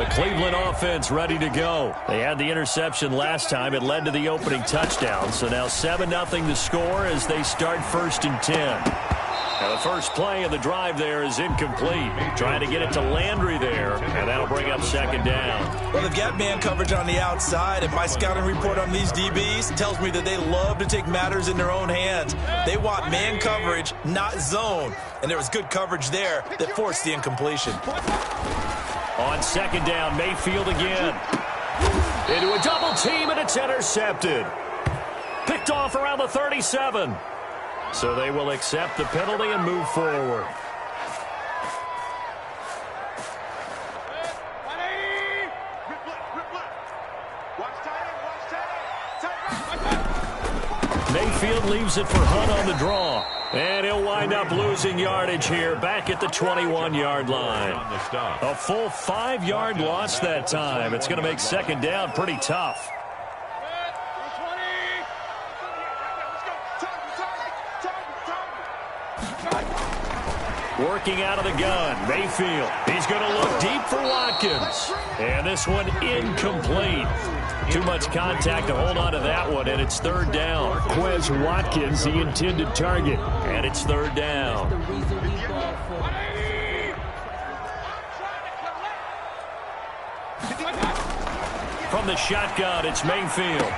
The Cleveland offense ready to go. They had the interception last time. It led to the opening touchdown. So now 7-0 the score as they start 1st and 10. Now the first play of the drive there is incomplete. Trying to get it to Landry there, and that'll bring up 2nd down. Well, they've got man coverage on the outside, and my scouting report on these DBs tells me that they love to take matters in their own hands. They want man coverage, not zone. And there was good coverage there that forced the incompletion. On 2nd down, Mayfield again. Into a double team, and it's intercepted. Picked off around the 37. So they will accept the penalty and move forward. Mayfield leaves it for Hunt on the draw. And he'll wind up losing yardage here back at the 21-yard line. A full 5-yard loss that time. It's going to make 2nd down pretty tough. Working out of the gun, Mayfield. He's going to look deep for Watkins. And this one incomplete. Too much contact to hold on to that one, and it's 3rd down. Quez Watkins, the intended target, and it's 3rd down. From the shotgun, it's Mayfield.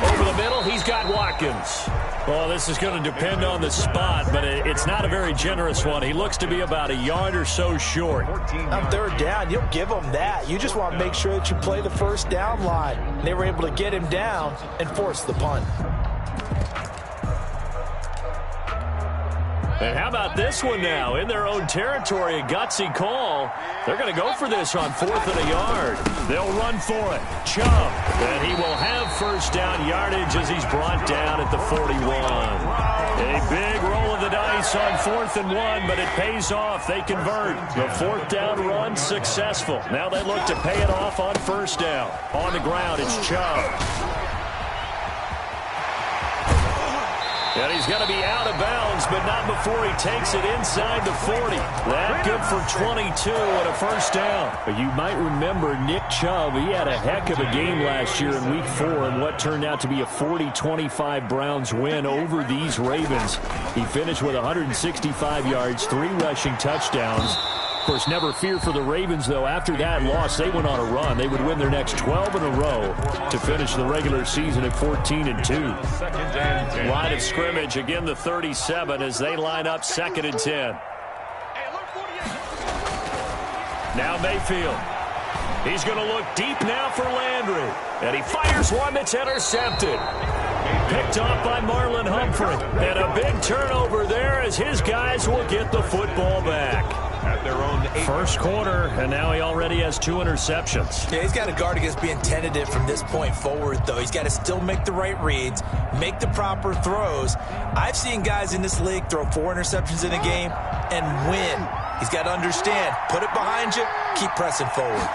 Over the middle, he's got Watkins. Well, this is going to depend on the spot, but it's not a very generous one. He looks to be about a yard or so short. On 3rd down, you'll give him that. You just want to make sure that you play the 1st down line. They were able to get him down and force the punt. And how about this one now? In their own territory, a gutsy call. They're going to go for this on 4th and a yard. They'll run for it. Chubb. And he will have 1st down yardage as he's brought down at the 41. A big roll of the dice on 4th and 1, but it pays off. They convert. The 4th down run successful. Now they look to pay it off on 1st down. On the ground, it's Chubb. And he's going to be out of bounds, but not before he takes it inside the 40. That good for 22 and a 1st down. You might remember Nick Chubb. He had a heck of a game last year in Week 4 in what turned out to be a 40-25 Browns win over these Ravens. He finished with 165 yards, 3 rushing touchdowns. Of course, never fear for the Ravens, though. After that loss, they went on a run. They would win their next 12 in a row to finish the regular season at 14-2. Line of scrimmage, again the 37 as they line up 2nd and 10. Now Mayfield. He's going to look deep now for Landry. And he fires one that's intercepted. Picked off by Marlon Humphrey. And a big turnover there as his guys will get the football back. At their own 1st quarter, and now he already has 2 interceptions. Yeah, he's got to guard against being tentative from this point forward, though. He's got to still make the right reads, make the proper throws. I've seen guys in this league throw 4 interceptions in a game and win. He's got to understand, put it behind you, keep pressing forward.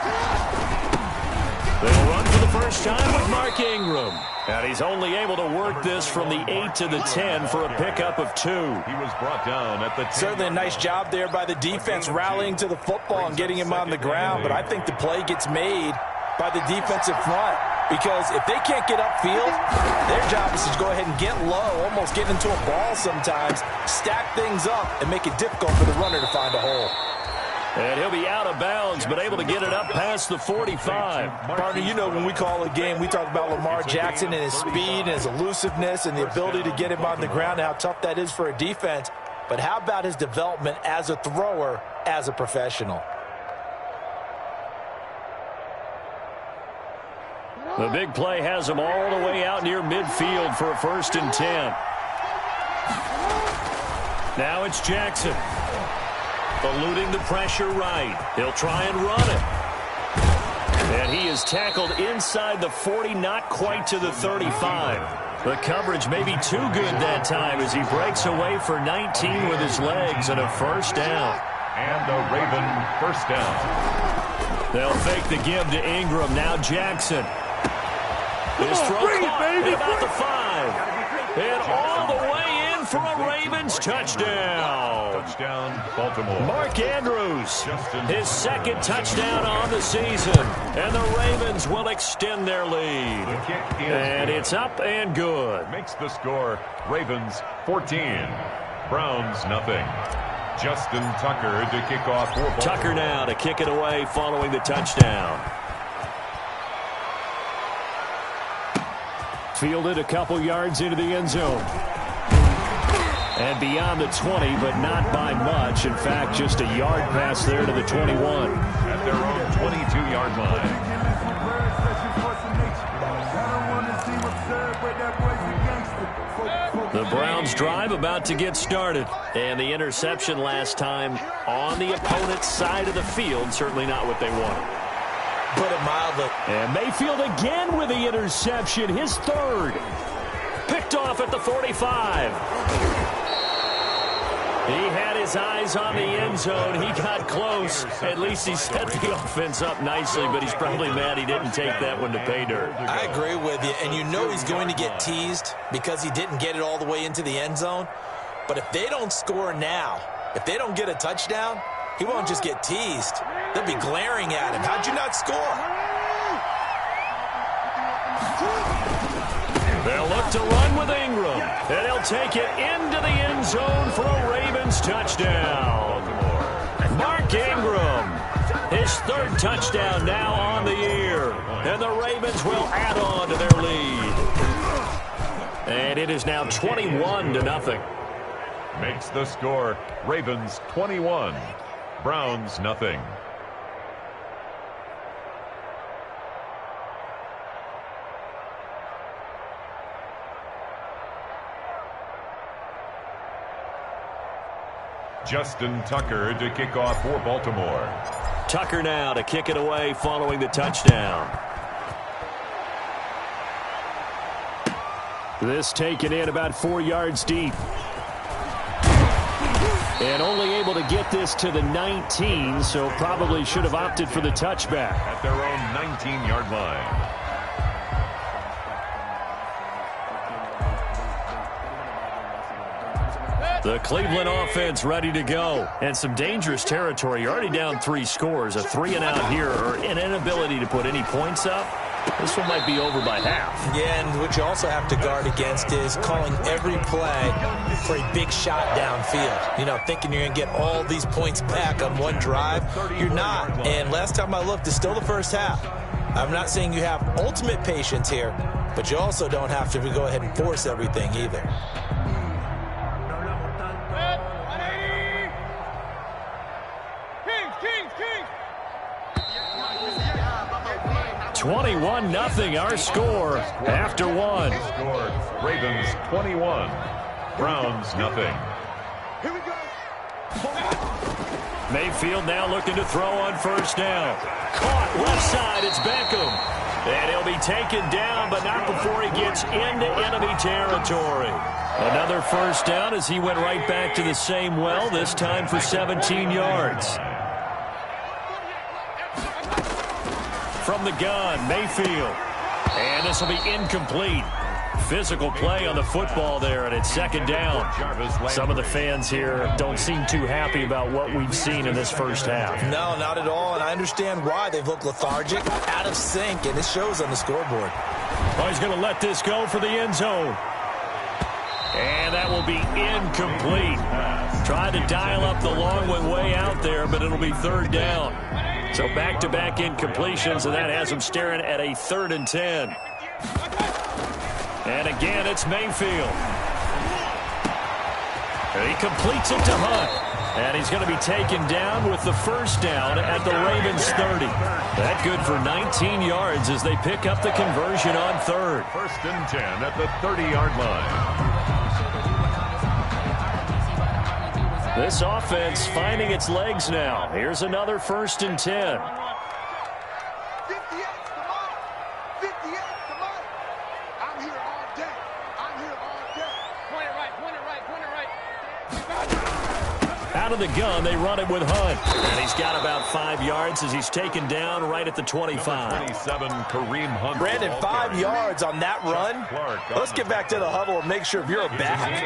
They'll run for the first time with Mark Ingram. And he's only able to work this from the 8 to the 10 for a pickup of 2. He was brought down at the 10. Certainly a nice job there by the defense rallying to the football and getting him on the ground. But I think the play gets made by the defensive front. Because if they can't get upfield, their job is to go ahead and get low, almost get into a ball sometimes, stack things up, and make it difficult for the runner to find a hole. And he'll be out of bounds, but able to get it up past the 45. Partner, you know when we call a game, we talk about Lamar Jackson and his speed and his elusiveness and the ability to get him on the ground and how tough that is for a defense. But how about his development as a thrower, as a professional? The big play has him all the way out near midfield for a 1st and 10. Now it's Jackson. Eluding the pressure right. He'll try and run it. And he is tackled inside the 40, not quite to the 35. The coverage may be too good that time as he breaks away for 19 with his legs and a 1st down. And a Raven 1st down. They'll fake the give to Ingram. Now Jackson. His throw caught at about the 5. And all the way down for a Ravens touchdown. Touchdown, Baltimore. Mark Andrews, his second touchdown on the season. And the Ravens will extend their lead. And it's up and good. Makes the score Ravens 14, Browns nothing. Justin Tucker to kick off for Baltimore. Tucker now to kick it away following the touchdown. Fielded a couple yards into the end zone. And beyond the 20, but not by much. In fact, just a yard pass there to the 21. At their own 22-yard line. The Browns drive about to get started. And the interception last time on the opponent's side of the field, certainly not what they wanted. Put it mildly. And Mayfield again with the interception, his third. Picked off at the 45. He had his eyes on the end zone. He got close. At least he set the offense up nicely, but he's probably mad he didn't take that one to pay dirt. I agree with you, and you know he's going to get teased because he didn't get it all the way into the end zone. But if they don't score now, if they don't get a touchdown, he won't just get teased. They'll be glaring at him. How'd you not score? They'll look to run with Ingram, and he'll take it into the end zone for a Ravens touchdown. Mark Ingram, his third touchdown now on the year, and the Ravens will add on to their lead. And it is now 21-0. Makes the score Ravens 21, Browns nothing. Justin Tucker to kick off for Baltimore. Tucker now to kick it away following the touchdown. This taken in about 4 yards deep. And only able to get this to the 19, so probably should have opted for the touchback. At their own 19-yard line. The Cleveland offense ready to go. And some dangerous territory. You're already down 3 scores. A 3-and-out here or an inability to put any points up. This one might be over by half. Yeah, and what you also have to guard against is calling every play for a big shot downfield. You know, thinking you're going to get all these points back on one drive. You're not. And last time I looked, it's still the first half. I'm not saying you have ultimate patience here, but you also don't have to go ahead and force everything either. 21-0 our score after one. Score Ravens 21, Browns nothing. Mayfield now looking to throw on first down. Caught left side, it's Beckham. And he'll be taken down, but not before he gets into enemy territory. Another first down as he went right back to the same well, this time for 17 yards. From the gun, Mayfield. And this will be incomplete. Physical play on the football there, and it's second down. Some of the fans here don't seem too happy about what we've seen in this first half. No, not at all, and I understand why. They've looked lethargic, out of sync, and it shows on the scoreboard. Oh, he's going to let this go for the end zone. And that will be incomplete. Tried to dial up the long one way out there, but it'll be third down. So back-to-back incompletions, and that has him staring at a 3rd and 10. And again, it's Mayfield. He completes it to Hunt. And he's going to be taken down with the first down at the Ravens 30. That good for 19 yards as they pick up the conversion on 3rd. 1st and 10 at the 30-yard line. This offense finding its legs now. Here's another 1st and 10. Out of the gun. They run it with Hunt. And he's got about 5 yards as he's taken down right at the 25. 27, Kareem Hunt. Brandon, 5 yards on that run. Let's get back to the huddle and make sure if you're a back,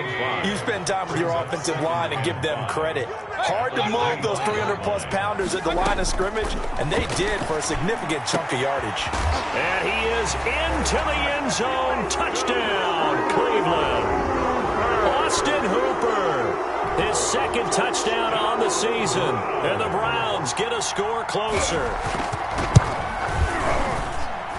you spend time with your offensive line and give them credit. Hard to move those 300-plus pounders at the line of scrimmage, and they did for a significant chunk of yardage. And he is into the end zone. Touchdown, Cleveland. Austin Hooper, his second touchdown on the season. And the Browns get a score closer.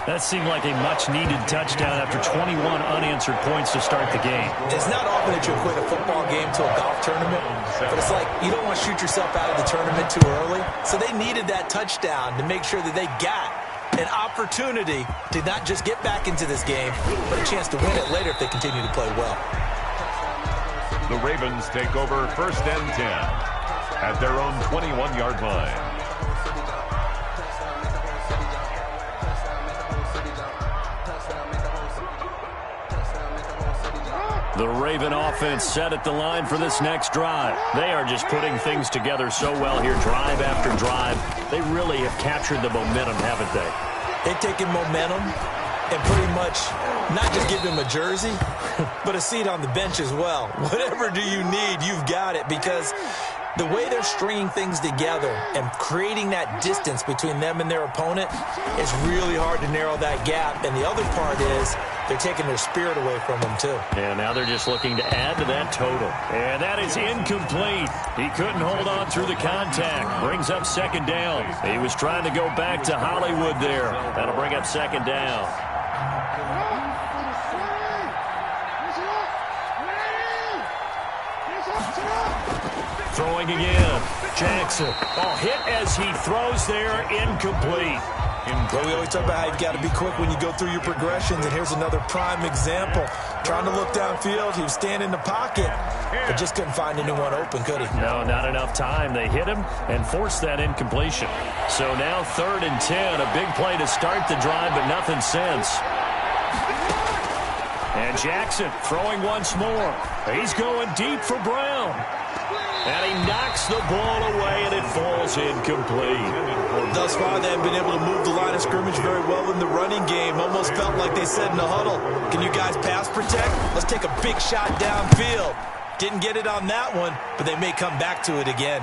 That seemed like a much-needed touchdown after 21 unanswered points to start the game. It's not often that you equate a football game to a golf tournament, but it's like you don't want to shoot yourself out of the tournament too early. So they needed that touchdown to make sure that they got an opportunity to not just get back into this game, but a chance to win it later if they continue to play well. The Ravens take over 1st and 10 at their own 21-yard line. The Raven offense set at the line for this next drive. They are just putting things together so well here, drive after drive. They really have captured the momentum, haven't they? They've taken momentum and pretty much not just give them a jersey, but a seat on the bench as well. Whatever do you need, you've got it, because the way they're stringing things together and creating that distance between them and their opponent, it's really hard to narrow that gap. And the other part is they're taking their spirit away from them, too. And now they're just looking to add to that total. And that is incomplete. He couldn't hold on through the contact. Brings up 2nd down. He was trying to go back to Hollywood there. That'll bring up 2nd down. Throwing again. Jackson. Oh, hit as he throws there. Incomplete. Well, we always talk about how you've got to be quick when you go through your progressions, and here's another prime example. Trying to look downfield, he was standing in the pocket, but just couldn't find anyone open, could he? No, not enough time. They hit him and forced that incompletion. So now 3rd and 10, a big play to start the drive, but nothing since. And Jackson throwing once more. He's going deep for Brown. And he knocks the ball away, and it falls incomplete. Thus far, they haven't been able to move the line of scrimmage very well in the running game. Almost felt like they said in the huddle, can you guys pass protect? Let's take a big shot downfield. Didn't get it on that one, but they may come back to it again.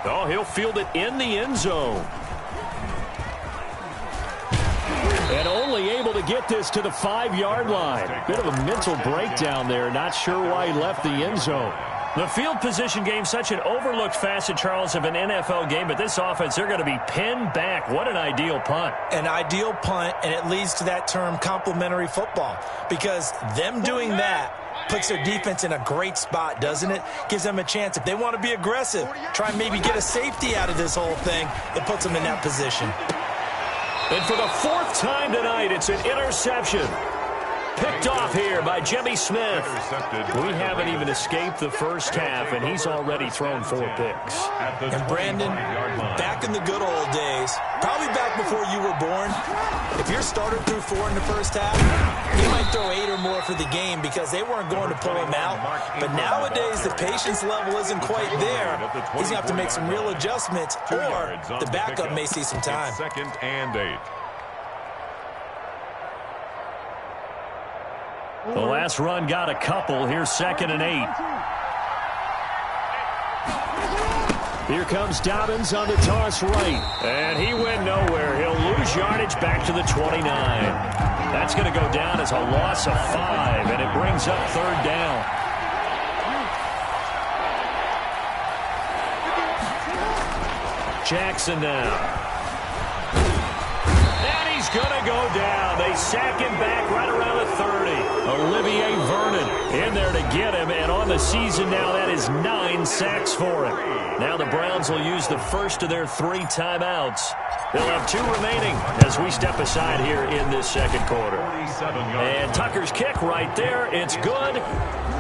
Oh, he'll field it in the end zone. And only able to get this to the 5-yard line. Bit of a mental breakdown there. Not sure why he left the end zone. The field position game, such an overlooked facet, Charles, of an NFL game, but this offense, they're going to be pinned back. What an ideal punt. An ideal punt, and it leads to that term complementary football, because them doing that puts their defense in a great spot, doesn't it? Gives them a chance. If they want to be aggressive, try and maybe get a safety out of this whole thing, it puts them in that position. And for the 4th time tonight, it's an interception. Picked off here by Jimmy Smith. We haven't even escaped the first half, and he's already thrown 4 picks. And Brandon, back in the good old days, probably back before you were born, if your starter threw 4 in the first half, he might throw 8 or more for the game because they weren't going to pull him out. But nowadays, the patience level isn't quite there. He's going to have to make some real adjustments, or the backup may see some time. 2nd and 8. The last run got a couple. Here's 2nd and 8. Here comes Dobbins on the toss right. And he went nowhere. He'll lose yardage back to the 29. That's going to go down as a loss of 5, and it brings up 3rd down. Jackson now. Going to go down. They sack him back right around the 30. Olivier Vernon in there to get him, and on the season now, that is 9 sacks for him. Now the Browns will use the first of their 3 timeouts. They'll have 2 remaining as we step aside here in this 2nd quarter. And Tucker's kick right there. It's good.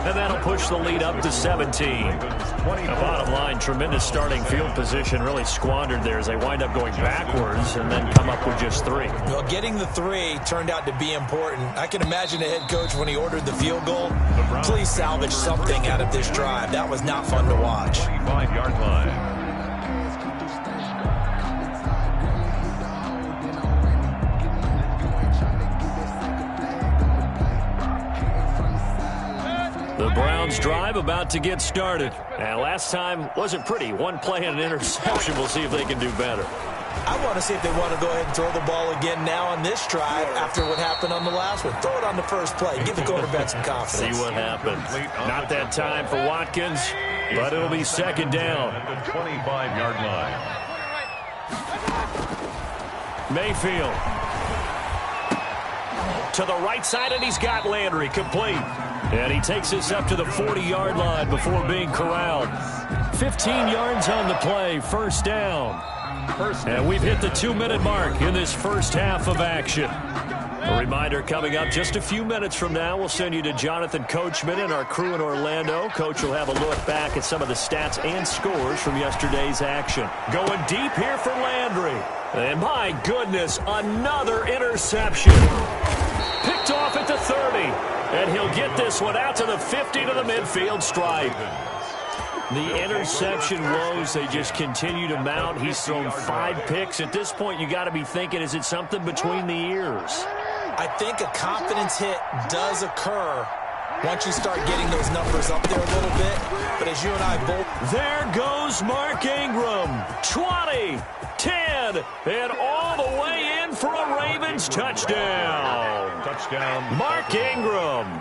and that'll push the lead up to 17. The bottom line, tremendous starting field position, really squandered there as they wind up going backwards and then come up with just 3. Well, getting the 3 turned out to be important. I can imagine the head coach when he ordered the field goal. Please salvage something out of this drive. That was not fun to watch. 25-yard line. The Browns drive about to get started. And last time wasn't pretty. One play and an interception. We'll see if they can do better. I want to see if they want to go ahead and throw the ball again now on this drive after what happened on the last one. Throw it on the first play. Give the quarterback some confidence. See what happens. Not that time for Watkins, but it'll be second down. At the 25-yard line. Mayfield. To the right side, and he's got Landry complete. And he takes us up to the 40-yard line before being corralled. 15 yards on the play, first down. And we've hit the 2-minute mark in this first half of action. A reminder coming up just a few minutes from now, we'll send you to Jonathan Coachman and our crew in Orlando. Coach will have a look back at some of the stats and scores from yesterday's action. Going deep here for Landry. And my goodness, another interception. Picked off at the 30. And he'll get this one out to the 50 to the midfield stripe. The interception woes, they just continue to mount. He's thrown 5 picks. At this point, you got to be thinking, is it something between the ears? I think a confidence hit does occur once you start getting those numbers up there a little bit. But as you and I both... There goes Mark Ingram. 20, 10, and all the way in for a Ravens touchdown. Touchdown. Mark Ingram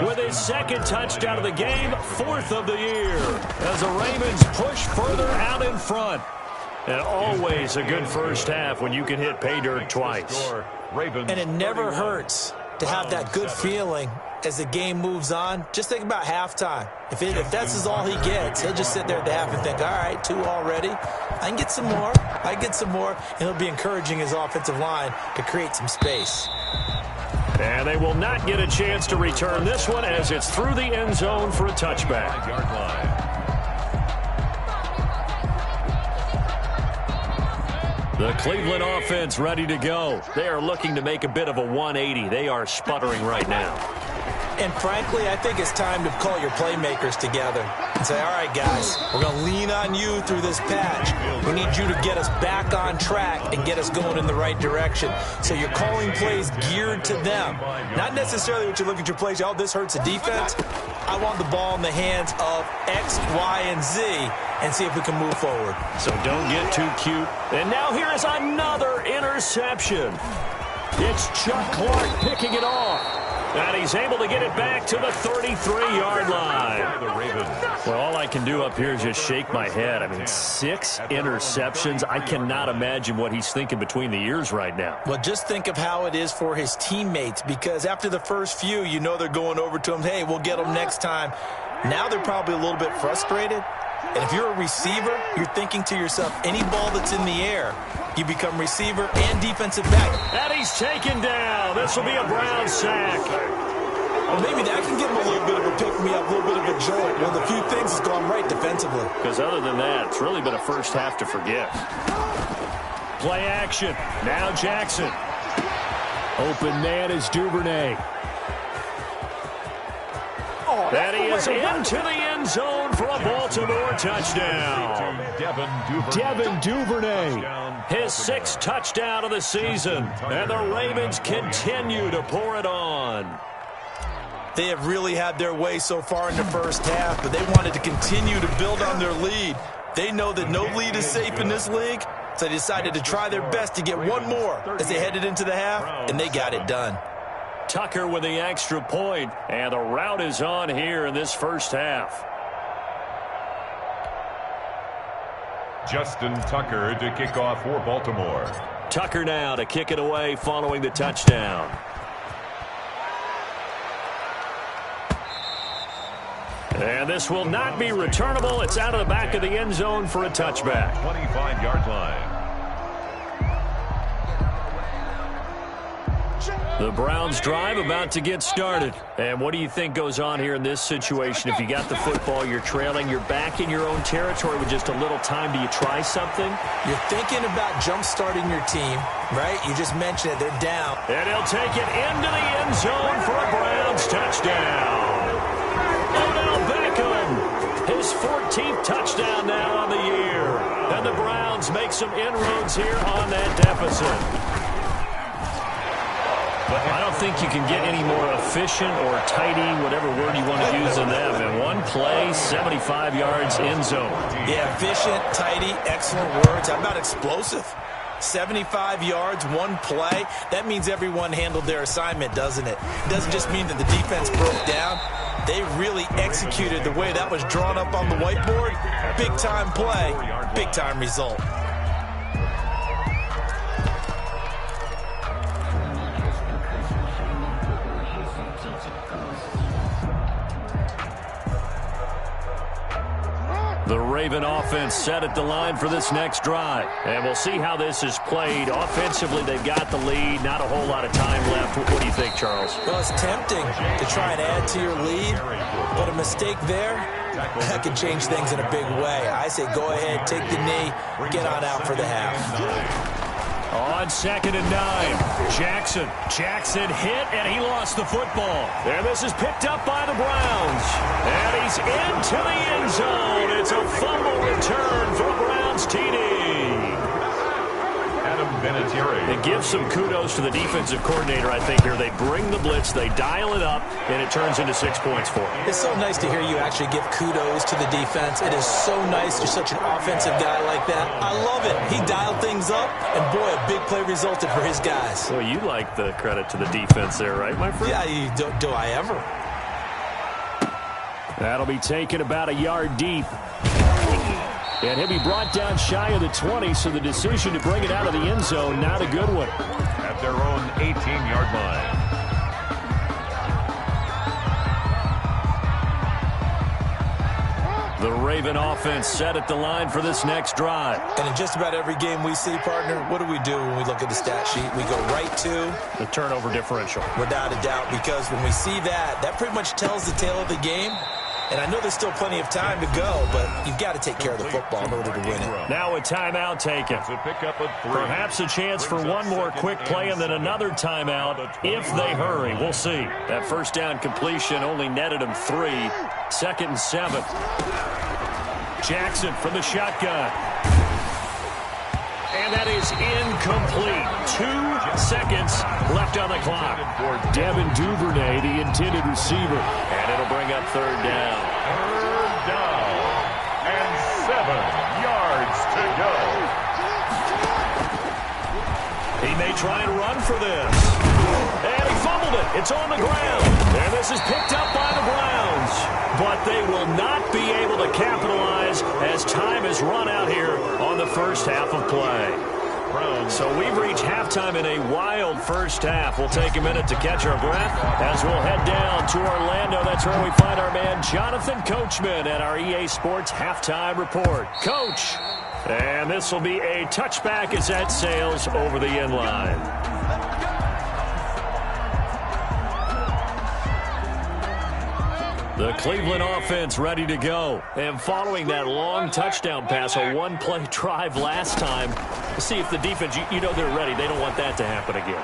with his second touchdown of the game, 4th of the year, as the Ravens push further out in front. And always a good first half when you can hit pay dirt twice. And it never hurts to have that good feeling as the game moves on. Just think about halftime. If that's all he gets, he'll just sit there at the half and think, all right, 2 already. I can get some more. I get some more. And he'll be encouraging his offensive line to create some space. And they will not get a chance to return this one as it's through the end zone for a touchback. Yard line. The Cleveland offense ready to go. They are looking to make a bit of a 180. They are sputtering right now. And frankly, I think it's time to call your playmakers together and say, all right, guys, we're going to lean on you through this patch. We need you to get us back on track and get us going in the right direction. So you're calling plays geared to them. Not necessarily what you look at your plays, oh, this hurts the defense. I want the ball in the hands of X, Y, and Z and see if we can move forward. So don't get too cute. And now here is another interception. It's Chuck Clark picking it off. And he's able to get it back to the 33-yard line. Well, all I can do up here is just shake my head. I mean, 6 interceptions. I cannot imagine what he's thinking between the ears right now. Well, just think of how it is for his teammates, because after the first few, you know they're going over to him, hey, we'll get them next time. Now they're probably a little bit frustrated. And if you're a receiver, you're thinking to yourself, any ball that's in the air, you become receiver and defensive back. And he's taken down. This will be a Brown sack. Well, maybe that can give him a little bit of a pick-me-up, a little bit of a jolt. Well, the few things has gone right defensively. Because other than that, it's really been a first half to forget. Play action. Now Jackson. Open man is Duvernay. And he is into the end zone for a Baltimore touchdown. Devin Duvernay, his 6th touchdown of the season. And the Ravens continue to pour it on. They have really had their way so far in the first half, but they wanted to continue to build on their lead. They know that no lead is safe in this league, so they decided to try their best to get one more as they headed into the half, and they got it done. Tucker with the extra point, and the route is on here in this first half. Justin Tucker to kick off for Baltimore. Tucker now to kick it away following the touchdown. And this will not be returnable. It's out of the back of the end zone for a touchback. 25-yard line. The Browns drive about to get started. And what do you think goes on here in this situation? If you got the football, you're trailing, you're back in your own territory with just a little time. Do you try something? You're thinking about jump-starting your team, right? You just mentioned it. They're down. And he'll take it into the end zone for a Browns touchdown. Odell Beckham, his 14th touchdown now on the year. And the Browns make some inroads here on that deficit. I don't think you can get any more efficient or tidy, whatever word you want to use in them. In one play, 75 yards end zone. Yeah, efficient, tidy, excellent words. How about explosive? 75 yards, one play. That means everyone handled their assignment, doesn't it? It doesn't just mean that the defense broke down. They really executed the way that was drawn up on the whiteboard. Big-time play, big-time result. The Raven offense set at the line for this next drive. And we'll see how this is played. Offensively, they've got the lead. Not a whole lot of time left. What do you think, Charles? Well, it's tempting to try and add to your lead, but a mistake there, that can change things in a big way. I say go ahead, take the knee, get on out for the half. On 2nd and 9, Jackson hit, and he lost the football. And this is picked up by the Browns. And he's into the end zone. It's a fumble return for a Browns TD. And give some kudos to the defensive coordinator, I think, here. They bring the blitz, they dial it up, and it turns into 6 points for them. It's so nice to hear you actually give kudos to the defense. It is so nice. You're such an offensive guy like that. I love it. He dialed things up, and boy, a big play resulted for his guys. Well, you like the credit to the defense there, right, my friend? Yeah, do I ever? That'll be taken about a yard deep. And he'll be brought down shy of the 20, so the decision to bring it out of the end zone, not a good one. At their own 18-yard line. The Raven offense set at the line for this next drive. And in just about every game we see, partner, what do we do when we look at the stat sheet? We go right to the turnover differential. Without a doubt, because when we see that, that pretty much tells the tale of the game. And I know there's still plenty of time to go, but you've got to take care of the football in order to win it. Now a timeout taken. Perhaps a chance for one more quick play and then another timeout if they hurry. We'll see. That first down completion only netted them 3. 2nd and 7. Jackson from the shotgun. And that is incomplete. 2 seconds left on the clock. Devin Duvernay, the intended receiver. And it'll bring up 3rd down. 3rd down. And 7 yards to go. He may try and run for this. And he fumbled it. It's on the ground. And this is picked up by the Browns. But they will not be able to capitalize as time has run out here on the first half of play. So we've reached halftime in a wild first half. We'll take a minute to catch our breath as we'll head down to Orlando. That's where we find our man Jonathan Coachman at our EA Sports Halftime Report. Coach, and this will be a touchback as that sails over the end line. The Cleveland offense ready to go. And following that long touchdown pass, a one-play drive last time, see if the defense, you know they're ready. They don't want that to happen again.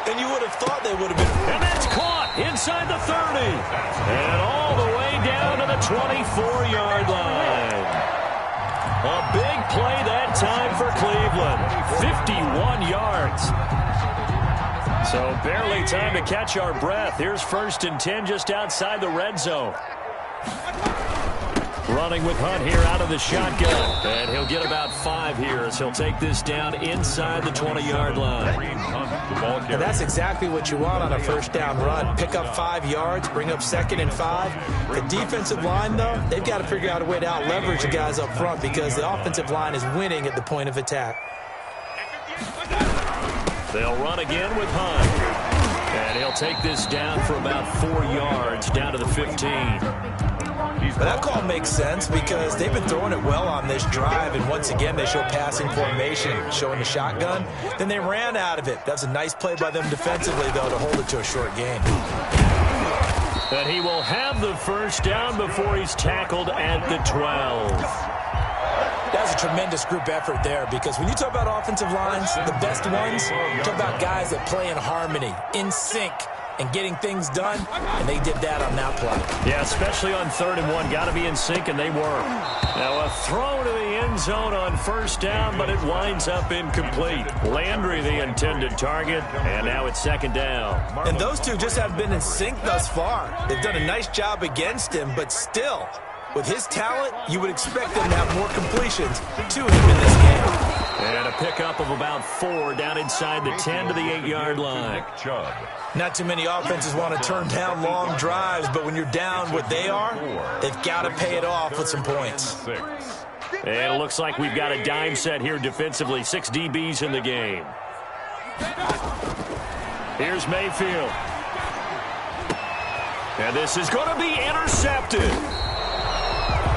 And you would have thought they would have been. And that's caught inside the 30. And all the way down to the 24-yard line. A big play that time for Cleveland. 51 yards. So barely time to catch our breath. Here's 1st and 10 just outside the red zone. Running with Hunt here out of the shotgun. And he'll get about 5 here as he'll take this down inside the 20-yard line. And that's exactly what you want on a first down run. Pick up 5 yards, bring up 2nd and 5. The defensive line, though, they've got to figure out a way to out-leverage the guys up front because the offensive line is winning at the point of attack. They'll run again with Hunt. And he'll take this down for about 4 yards, down to the 15. But that call makes sense because they've been throwing it well on this drive, and once again, they show passing formation, showing the shotgun. Then they ran out of it. That's a nice play by them defensively, though, to hold it to a short gain. And he will have the first down before he's tackled at the 12. That's a tremendous group effort there, because when you talk about offensive lines, the best ones, you talk about guys that play in harmony, in sync, and getting things done, and they did that on that play. Yeah, especially on 3rd and 1. Got to be in sync, and they were. Now a throw to the end zone on first down, but it winds up incomplete. Landry, the intended target, and now it's 2nd down. And those two just haven't been in sync thus far. They've done a nice job against him, but still, with his talent, you would expect them to have more completions to him in this game. And a pickup of about 4 down inside the 10 to the 8-yard line. Not too many offenses want to turn down long drives, but when you're down what they are, they've got to pay it off with some points. And it looks like we've got a dime set here defensively. 6 DBs in the game. Here's Mayfield. And this is going to be intercepted.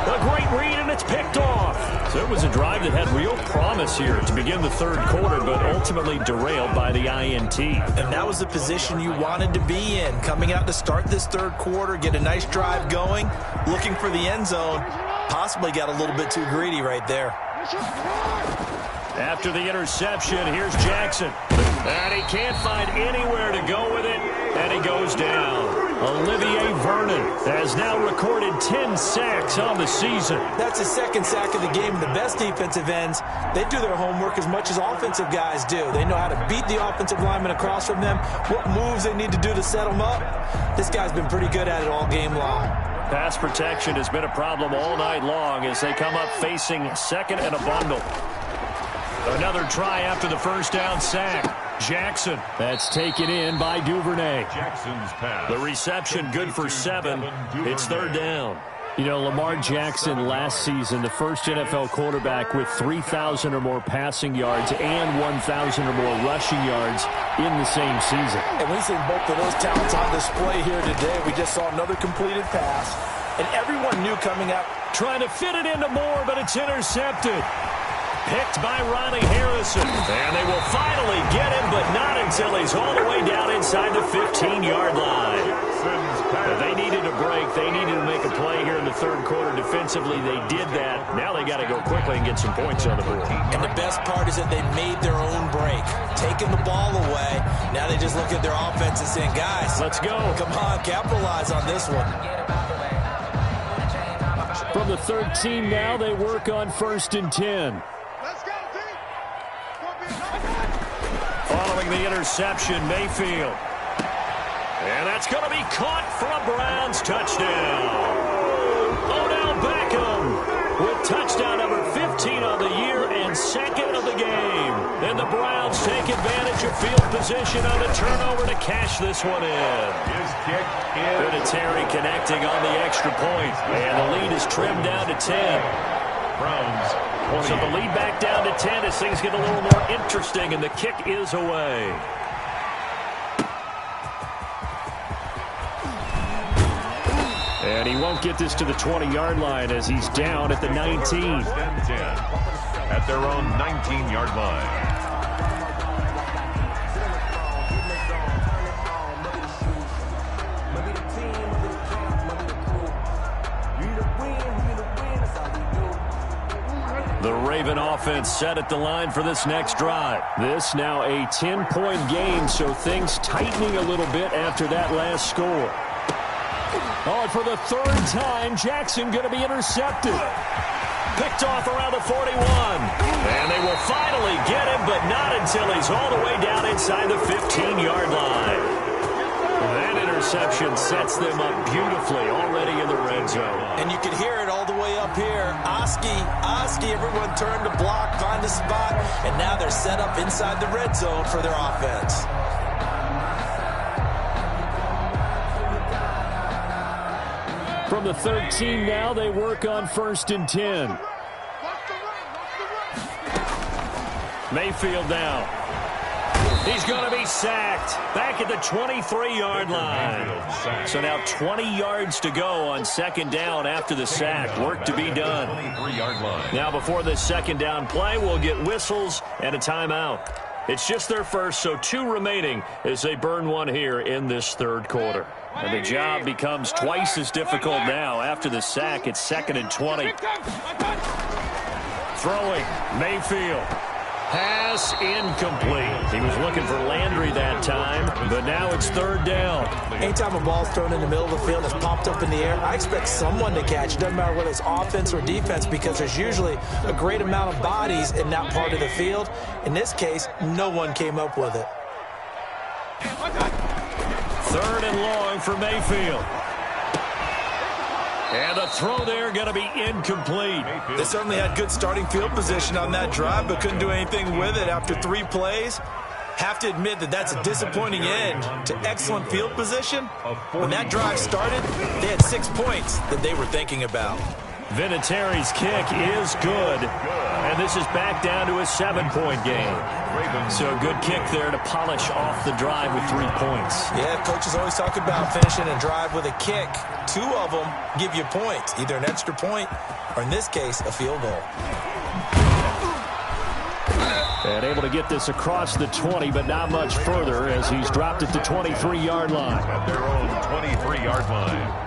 A great read, and it's picked off. So it was a drive that had real promise here to begin the 3rd quarter, but ultimately derailed by the INT. And that was the position you wanted to be in, coming out to start this 3rd quarter, get a nice drive going, looking for the end zone. Possibly got a little bit too greedy right there. After the interception, here's Jackson. And he can't find anywhere to go with it, and he goes down. Olivier Vernon has now recorded 10 sacks on the season. That's his 2nd sack of the game. The best defensive ends, they do their homework as much as offensive guys do. They know how to beat the offensive lineman across from them, what moves they need to do to set them up. This guy's been pretty good at it all game long. Pass protection has been a problem all night long as they come up facing 2nd and a bundle. Another try after the first down sack. Jackson. That's taken in by Duvernay. Jackson's pass. The reception good for 7. It's 3rd down. You know, Lamar Jackson last season, the first NFL quarterback with 3,000 or more passing yards and 1,000 or more rushing yards in the same season. And we've seen both of those talents on display here today. We just saw another completed pass. And everyone knew coming out. Trying to fit it into Moore, but it's intercepted. Picked by Ronnie Harrison. And they will finally get him, but not until he's all the way down inside the 15-yard line. They needed a break. They needed to make a play here in the 3rd quarter defensively. They did that. Now they got to go quickly and get some points on the board. And the best part is that they made their own break. Taking the ball away. Now they just look at their offense and saying, guys, let's go. Come on, capitalize on this one. From the 13 now, they work on 1st and 10. Following the interception, Mayfield. And that's going to be caught for a Browns touchdown. Odell Beckham with touchdown number 15 on the year and 2nd of the game. Then the Browns take advantage of field position on a turnover to cash this one in. His kick is good at Terry connecting on the extra point. And the lead is trimmed down to 10. Browns. So the lead back down to 10 as things get a little more interesting, and the kick is away. And he won't get this to the 20-yard line as he's down at the 19. At their own 19-yard line. The Raven offense set at the line for this next drive. This now a 10-point game, so things tightening a little bit after that last score. Oh, and for the 3rd time, Jackson going to be intercepted. Picked off around the 41. And they will finally get him, but not until he's all the way down inside the 15-yard line. That interception sets them up beautifully already in the red zone. And you can hear it all the way up here. Oski, everyone turned to block, find a spot, and now they're set up inside the red zone for their offense. From the 13 now, they work on 1st and 10. Mayfield now. He's going to be sacked back at the 23-yard line. So now 20 yards to go on second down after the sack. Work to be done. Now before this second down play, we'll get whistles and a timeout. It's just their first, so 2 remaining as they burn one here in this third quarter. And the job becomes twice as difficult now. After the sack, it's 2nd and 20. Throwing, Mayfield. Pass incomplete. He was looking for Landry that time, but now it's 3rd down. Anytime a ball's thrown in the middle of the field, it's popped up in the air, I expect someone to catch. Doesn't matter whether it's offense or defense, because there's usually a great amount of bodies in that part of the field. In this case, no one came up with it. 3rd and long for Mayfield. And the throw there going to be incomplete. They certainly had good starting field position on that drive, but couldn't do anything with it after 3 plays. Have to admit that that's a disappointing end to excellent field position. When that drive started, they had 6 points that they were thinking about. Vinatieri's kick is good. And this is back down to a 7-point game. So a good kick there to polish off the drive with 3 points. Yeah, coaches always talk about finishing a drive with a kick. 2 of them give you points, either an extra point or, in this case, a field goal. And able to get this across the 20, but not much further as he's dropped at the 23-yard line. At their own 23-yard line.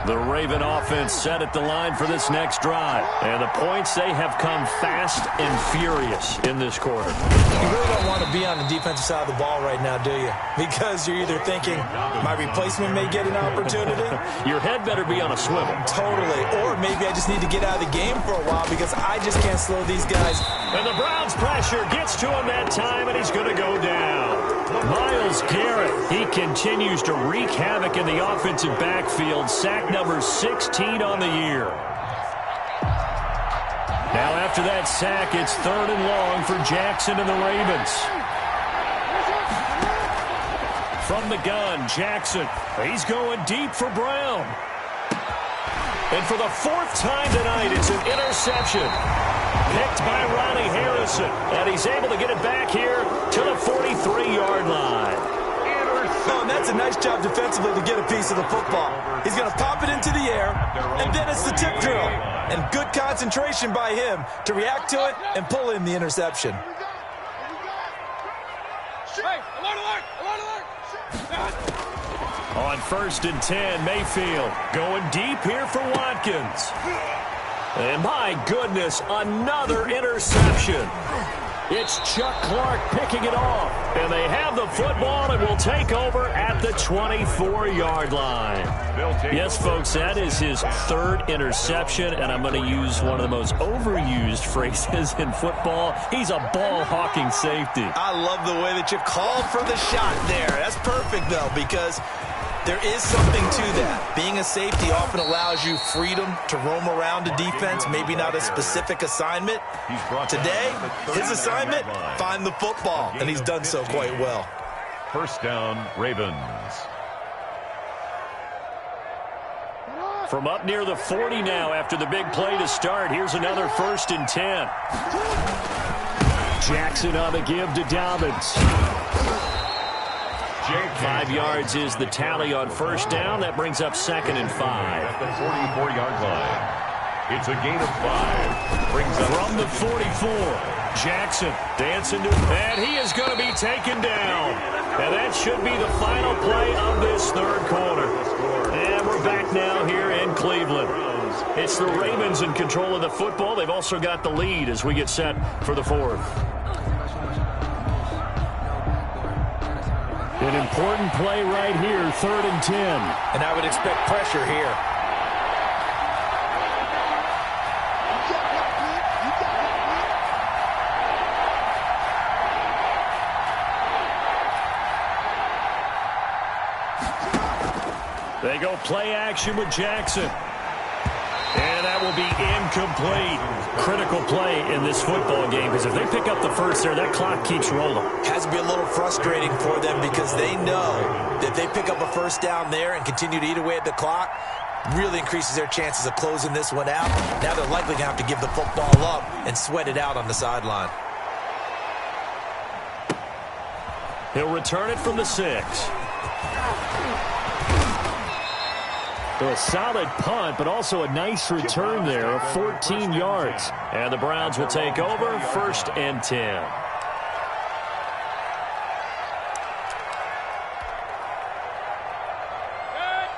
The Raven offense set at the line for this next drive. And the points, they have come fast and furious in this quarter. You really don't want to be on the defensive side of the ball right now, do you? Because you're either thinking, my replacement may get an opportunity. Your head better be on a swivel. Totally. Or maybe I just need to get out of the game for a while because I just can't slow these guys. And the Browns pressure gets to him that time, and he's going to go down. Myles Garrett, he continues to wreak havoc in the offensive backfield. Sack number 16 on the year. Now after that sack, it's 3rd and long for Jackson and the Ravens. From the gun, Jackson. He's going deep for Brown. And for the 4th time tonight, it's an interception. Picked by Ronnie Harrison. And he's able to get it back here to the 43-yard line. Oh, and that's a nice job defensively to get a piece of the football. He's going to pop it into the air, and then it's the tip drill. And good concentration by him to react to it and pull in the interception. On 1st and 10, Mayfield going deep here for Watkins. And my goodness, another interception. It's Chuck Clark picking it off. And they have the football and will take over at the 24-yard line. Yes, folks, that is his 3rd interception. And I'm going to use one of the most overused phrases in football. He's a ball-hawking safety. I love the way that you called for the shot there. That's perfect, though, because there is something to that. Being a safety often allows you freedom to roam around a defense, maybe not a specific assignment. Today, his assignment, find the football, and he's done so quite well. 1st down, Ravens. From up near the 40 now after the big play to start, here's another 1st and 10. Jackson on the give to Dobbins. 5 yards is the tally on 1st down. That brings up 2nd and 5. At the 44-yard line. It's a gain of 5. Brings up from the 44. Jackson dancing to, and he is going to be taken down. And that should be the final play of this 3rd quarter. And we're back now here in Cleveland. It's the Ravens in control of the football. They've also got the lead as we get set for the 4th. An important play right here, 3rd and 10. And I would expect pressure here. They go play action with Jackson. And that will be incomplete. Critical play in this football game, because if they pick up the first there, that clock keeps rolling. Has to be a little frustrating for them because they know that if they pick up a first down there and continue to eat away at the clock, really increases their chances of closing this one out. Now they're likely going to have to give the football up and sweat it out on the sideline. He'll return it from the 6. So a solid punt, but also a nice return there of 14 yards. And the Browns will take over 1st and 10.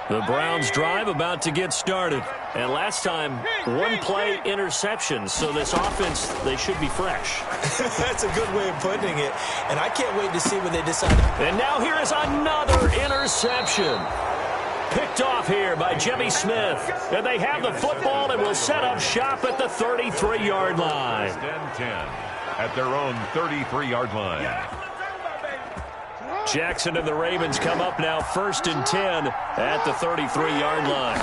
The Browns drive about to get started. And last time, one-play interception. So this offense, they should be fresh. That's a good way of putting it. And I can't wait to see when they decide. And now here is another interception. Picked off here by Jimmy Smith. And they have the football and will set up shop at the 33-yard line. 10 at their own 33-yard line. Jackson and the Ravens come up now 1st and 10 at the 33-yard line.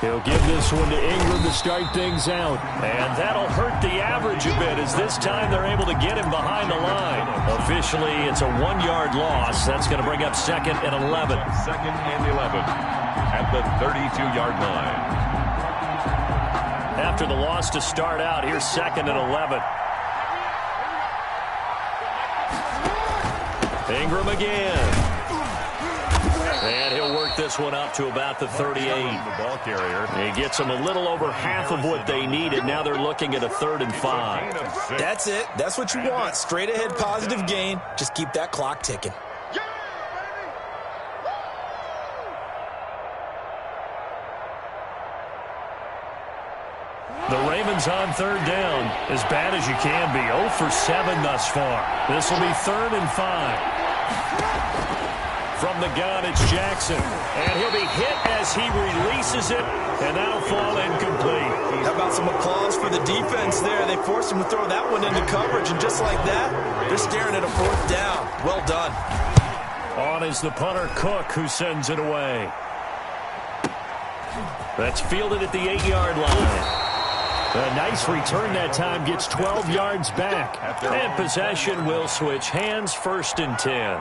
He'll give this one to Ingram to start things out. And that'll hurt the average a bit as this time they're able to get him behind the line. Officially, it's a 1-yard loss. That's going to bring up 2nd and 11. 2nd and 11 at the 32-yard line. After the loss to start out, here's 2nd and 11. Ingram again. And he'll work this one up to about the 38. The ball carrier. He gets them a little over half of what they needed. Now they're looking at a 3rd and 5. That's it. That's what you want. Straight ahead positive gain. Just keep that clock ticking. The Ravens on 3rd down. As bad as you can be. 0 for 7 thus far. This will be 3rd and 5. From the gun, it's Jackson. And he'll be hit as he releases it. And that'll fall incomplete. How about some applause for the defense there? They forced him to throw that one into coverage. And just like that, they're staring at a 4th down. Well done. On is the punter, Cook, who sends it away. That's fielded at the 8-yard line. A nice return that time, gets 12 yards back. And possession will switch hands, 1st and 10.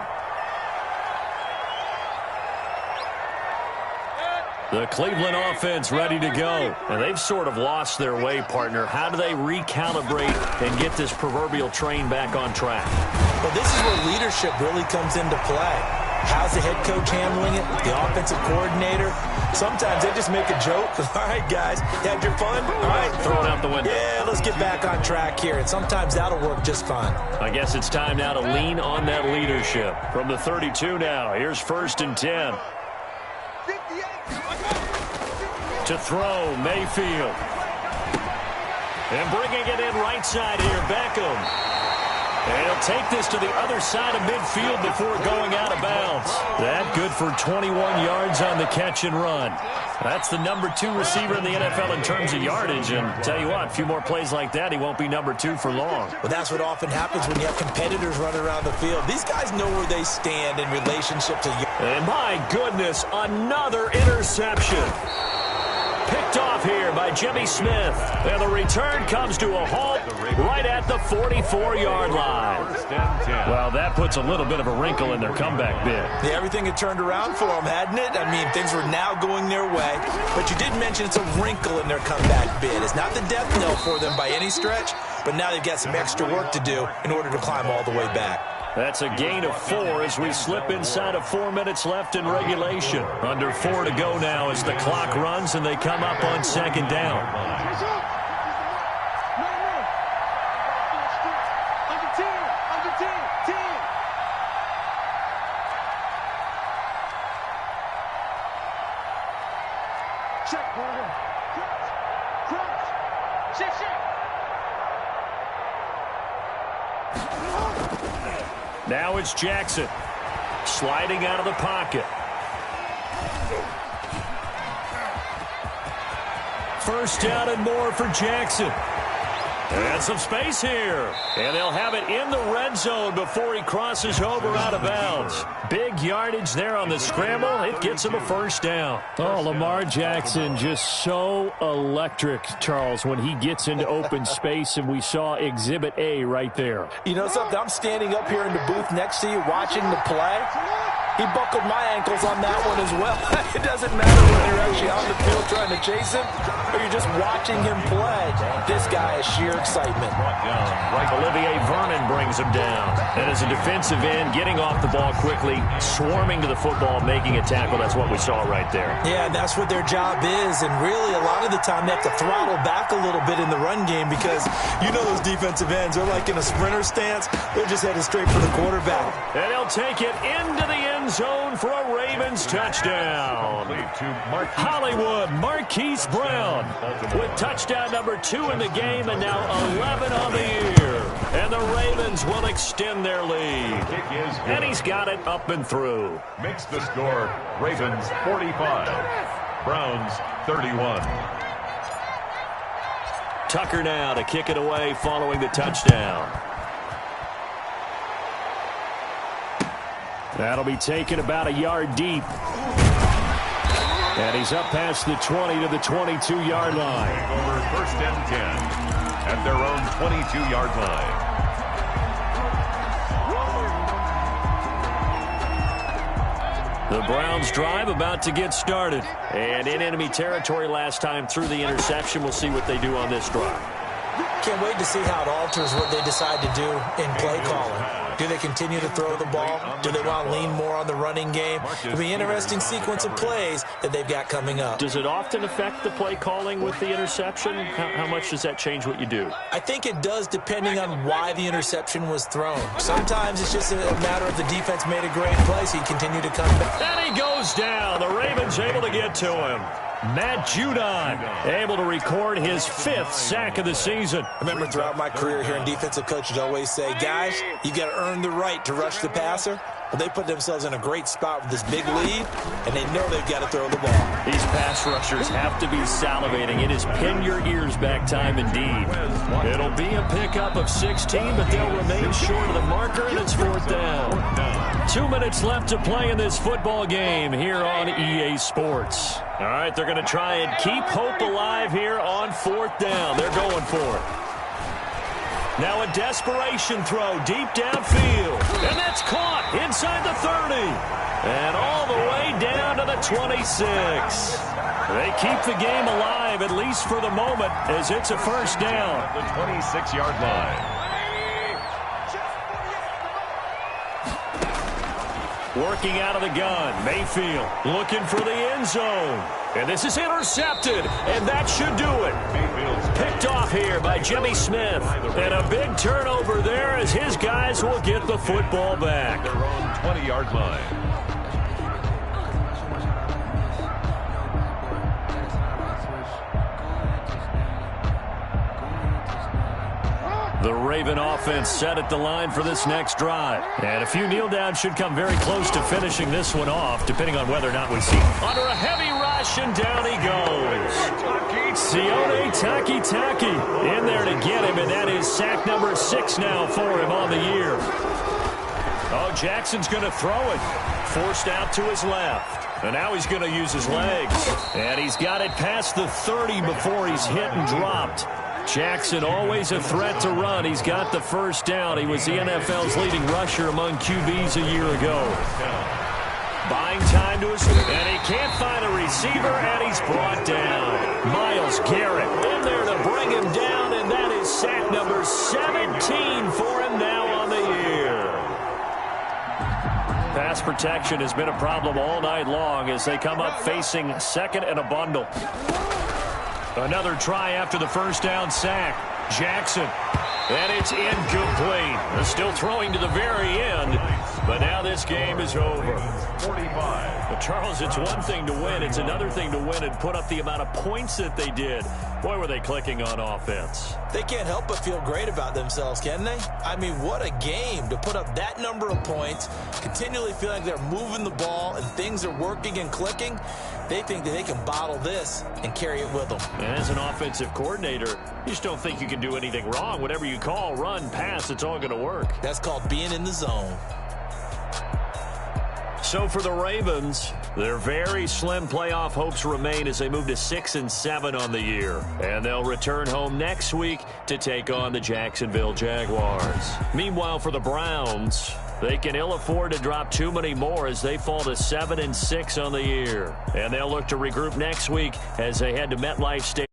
The Cleveland offense ready to go. And they've sort of lost their way, partner. How do they recalibrate and get this proverbial train back on track? Well, this is where leadership really comes into play. How's the head coach handling it? The offensive coordinator? Sometimes they just make a joke. All right, guys, had your fun? All right. Throw it out the window. Yeah, let's get back on track here. And sometimes that'll work just fine. I guess it's time now to lean on that leadership. From the 32 now, here's 1st and 10. To throw, Mayfield. And bringing it in right side here, Beckham. And he'll take this to the other side of midfield before going out of bounds. That good for 21 yards on the catch and run. That's the number 2 receiver in the NFL in terms of yardage. And tell you what, a few more plays like that, he won't be number 2 for long. Well, that's what often happens when you have competitors running around the field. These guys know where they stand in relationship to you. And my goodness, another interception. Picked off here by Jimmy Smith. And the return comes to a halt right at the 44-yard line. Well, that puts a little bit of a wrinkle in their comeback bid. Yeah, everything had turned around for them, hadn't it? I mean, things were now going their way. But you did mention it's a wrinkle in their comeback bid. It's not the death knell for them by any stretch, but now they've got some extra work to do in order to climb all the way back. That's a gain of 4 as we slip inside of 4 minutes left in regulation. Under 4 to go now as the clock runs and they come up on 2nd down. Now it's Jackson sliding out of the pocket. 1st down and more for Jackson. And some space here. And they'll have it in the red zone before he crosses over out of bounds. Big yardage there on the scramble. It gets him a first down. Oh, Lamar Jackson just so electric, Charles, when he gets into open space, and we saw Exhibit A right there. You know something? I'm standing up here in the booth next to you watching the play. He buckled my ankles on that one as well. It doesn't matter whether you're actually on the field trying to chase him or you're just watching him play. This guy is sheer excitement. Olivier Vernon brings him down. And as a defensive end, getting off the ball quickly, swarming to the football, making a tackle. That's what we saw right there. Yeah, and that's what their job is. And really, a lot of the time, they have to throttle back a little bit in the run game because you know those defensive ends are like in a sprinter stance. They're just headed straight for the quarterback. And he'll take it into the end zone for a Ravens touchdown. Hollywood Marquise Brown with touchdown number 2 in the game and now 11 on the year. And the Ravens will extend their lead. And he's got it up and through. Makes the score Ravens 45, Browns 31. Tucker now to kick it away following the touchdown. That'll be taken about a yard deep. And he's up past the 20 to the 22-yard line. Over first and 10 at their own 22-yard line. The Browns drive about to get started. And in enemy territory last time through the interception. We'll see what they do on this drive. Can't wait to see how it alters what they decide to do in play calling. Do they continue to throw the ball? Do they want to lean more on the running game? It'll be an interesting sequence of plays that they've got coming up. Does it often affect the play calling with the interception? How much does that change what you do? I think it does depending on why the interception was thrown. Sometimes it's just a matter of the defense made a great play, so he continued to come back. And he goes down. The Ravens able to get to him. Matt Judon able to record his 5th sack of the season. I remember throughout my career here in defensive coaches always say, guys, you got to earn the right to rush the passer. But they put themselves in a great spot with this big lead, and they know they've got to throw the ball. These pass rushers have to be salivating. It is pin your ears back time indeed. It'll be a pickup of 16, but they'll remain short of the marker, and it's 4th down. 2 minutes left to play in this football game here on EA Sports. All right, they're going to try and keep hope alive here on 4th down. They're going for it. Now a desperation throw deep downfield. And that's caught inside the 30. And all the way down to the 26. They keep the game alive, at least for the moment, as it's a first down. The 26-yard line. Working out of the gun, Mayfield looking for the end zone. And this is intercepted, and that should do it. Picked off here by Jimmy Smith. And a big turnover there as his guys will get the football back. Their own 20-yard line. The Raven offense set at the line for this next drive. And a few kneel downs should come very close to finishing this one off, depending on whether or not we see him. Under a heavy rush, and down he goes. Sione Taki in there to get him, and that is sack number 6 now for him on the year. Oh, Jackson's going to throw it. Forced out to his left. And now he's going to use his legs. And he's got it past the 30 before he's hit and dropped. Jackson always a threat to run. He's got the first down. He was the NFL's leading rusher among QBs a year ago. Buying time to his feet, and he can't find a receiver, and he's brought down. Myles Garrett in there to bring him down, and that is sack number 17 for him now on the year. Pass protection has been a problem all night long as they come up facing second and a bundle. Another try after the first down sack. Jackson. And it's incomplete. They're still throwing to the very end. But now this game is over. 45. But Charles, it's one thing to win. It's another thing to win and put up the amount of points that they did. Boy, were they clicking on offense. They can't help but feel great about themselves, can they? I mean, what a game to put up that number of points, continually feeling like they're moving the ball and things are working and clicking. They think that they can bottle this and carry it with them. And as an offensive coordinator, you just don't think you can do anything wrong. Whatever you call, run, pass, it's all going to work. That's called being in the zone. So for the Ravens, their very slim playoff hopes remain as they move to 6-7 on the year. And they'll return home next week to take on the Jacksonville Jaguars. Meanwhile, for the Browns, they can ill afford to drop too many more as they fall to 7-6 on the year. And they'll look to regroup next week as they head to MetLife Stadium.